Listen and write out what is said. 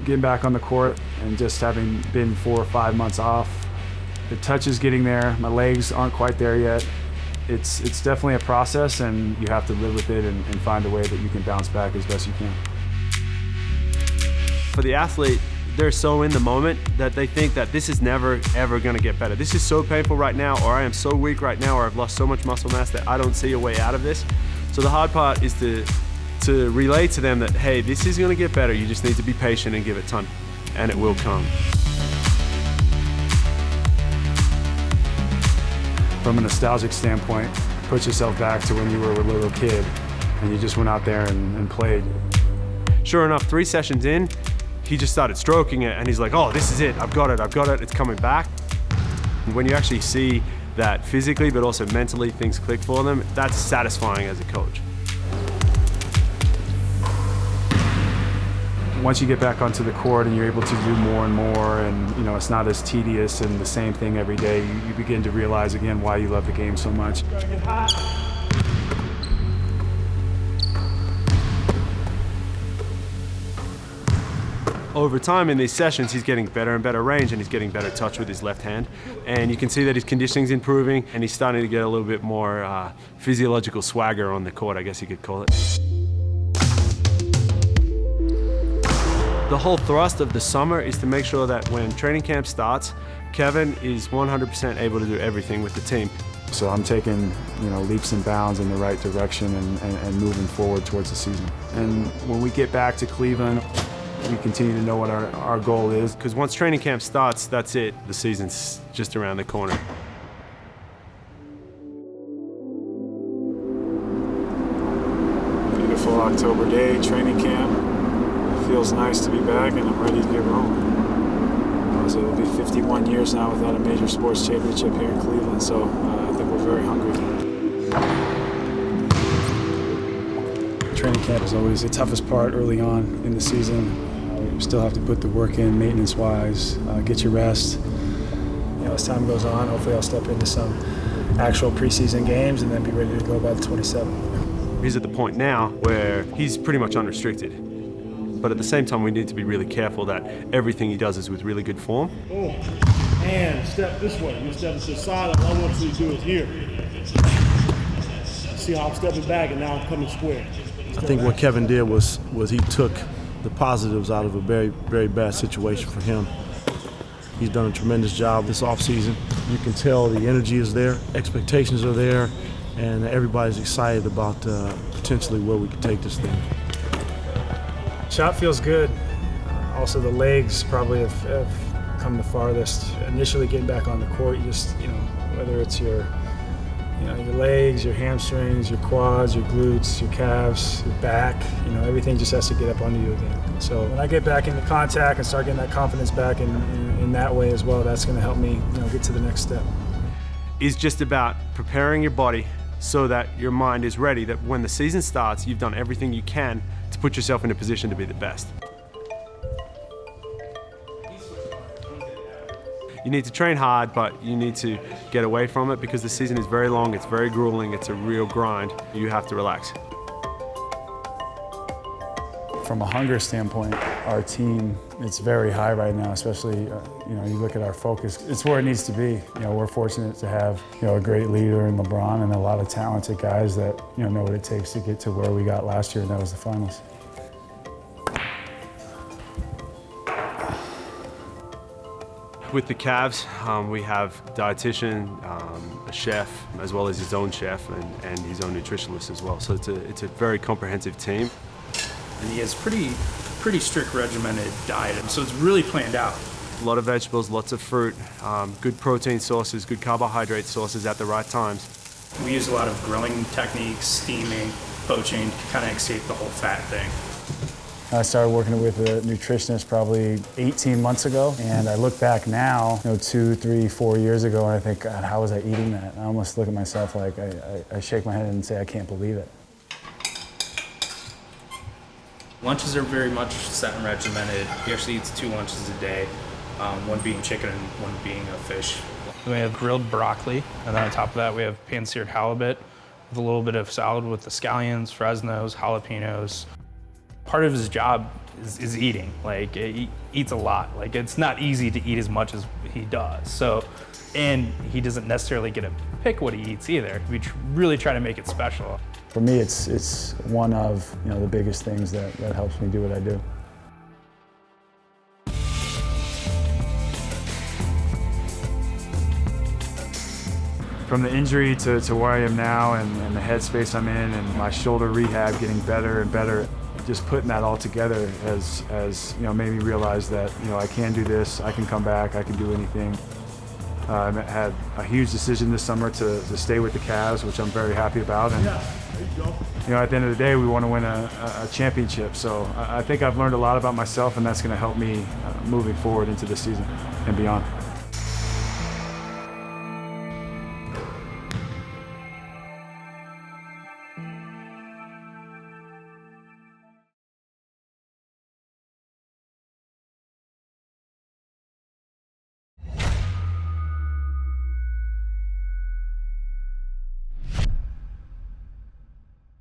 getting back on the court and just having been 4 or 5 months off, the touch is getting there. My legs aren't quite there yet. It's definitely a process, and you have to live with it and find a way that you can bounce back as best you can. For the athlete, they're so in the moment that they think that this is never, ever gonna get better. This is so painful right now, or I am so weak right now, or I've lost so much muscle mass that I don't see a way out of this. So the hard part is to relay to them that, hey, this is gonna get better. You just need to be patient and give it time, and it will come. From a nostalgic standpoint, put yourself back to when you were a little kid and you just went out there and played. Sure enough, 3 sessions in, he just started stroking it and he's like, oh, this is it, I've got it, it's coming back. And when you actually see that physically but also mentally things click for them, that's satisfying as a coach. Once you get back onto the court and you're able to do more and more, and it's not as tedious and the same thing every day, you begin to realize again why you love the game so much. Over time in these sessions, he's getting better and better range, and he's getting better touch with his left hand. And you can see that his conditioning's improving, and he's starting to get a little bit more physiological swagger on the court, I guess you could call it. The whole thrust of the summer is to make sure that when training camp starts, Kevin is 100% able to do everything with the team. So I'm taking leaps and bounds in the right direction and moving forward towards the season. And when we get back to Cleveland, we continue to know what our goal is. Because once training camp starts, that's it. The season's just around the corner. Beautiful October day, training camp. Feels nice to be back, and I'm ready to get rolling. So it'll be 51 years now without a major sports championship here in Cleveland, so I think we're very hungry. Training camp is always the toughest part early on in the season. You still have to put the work in maintenance-wise, get your rest. As time goes on, hopefully I'll step into some actual preseason games and then be ready to go by the 27th. He's at the point now where he's pretty much unrestricted. But at the same time, we need to be really careful that everything he does is with really good form. Oh, and step this way. You step to the side. All I want you to do is here. See how I'm stepping back, and now I'm coming square. I think what Kevin did was he took the positives out of a very, very bad situation for him. He's done a tremendous job this offseason. You can tell the energy is there, expectations are there, and everybody's excited about potentially where we can take this thing. Shot feels good. Also, the legs probably have come the farthest. Initially getting back on the court, you just, whether it's your legs, your hamstrings, your quads, your glutes, your calves, your back, everything just has to get up under you again. So when I get back into contact and start getting that confidence back in that way as well, that's going to help me, get to the next step. It's just about preparing your body so that your mind is ready, that when the season starts, you've done everything you can to put yourself in a position to be the best. You need to train hard, but you need to get away from it because the season is very long, it's very grueling, it's a real grind. You have to relax. From a hunger standpoint, our team, it's very high right now, especially, you look at our focus, it's where it needs to be. We're fortunate to have, a great leader in LeBron and a lot of talented guys that, know what it takes to get to where we got last year, and that was the finals. With the Cavs, we have a dietitian, a chef, as well as his own chef and his own nutritionist as well. So it's a very comprehensive team. And he has pretty strict regimented diet, so it's really planned out. A lot of vegetables, lots of fruit, good protein sources, good carbohydrate sources at the right times. We use a lot of grilling techniques, steaming, poaching, to kind of escape the whole fat thing. I started working with a nutritionist probably 18 months ago, and I look back now, 2, 3, 4 years ago, and I think, God, how was I eating that? I almost look at myself like I shake my head and say, I can't believe it. Lunches are very much set and regimented. He actually eats 2 lunches a day, one being chicken and one being a fish. We have grilled broccoli, and then on top of that we have pan-seared halibut with a little bit of salad with the scallions, Fresnos, jalapenos. Part of his job is eating. Like, he eats a lot. Like, it's not easy to eat as much as he does. So, and he doesn't necessarily get to pick what he eats either. We really try to make it special. For me, it's one of the biggest things that helps me do what I do. From the injury to where I am now and the headspace I'm in and my shoulder rehab getting better and better, just putting that all together has made me realize that I can do this, I can come back, I can do anything. I had a huge decision this summer to stay with the Cavs, which I'm very happy about. And at the end of the day, we want to win a championship. So I think I've learned a lot about myself, and that's going to help me moving forward into the season and beyond.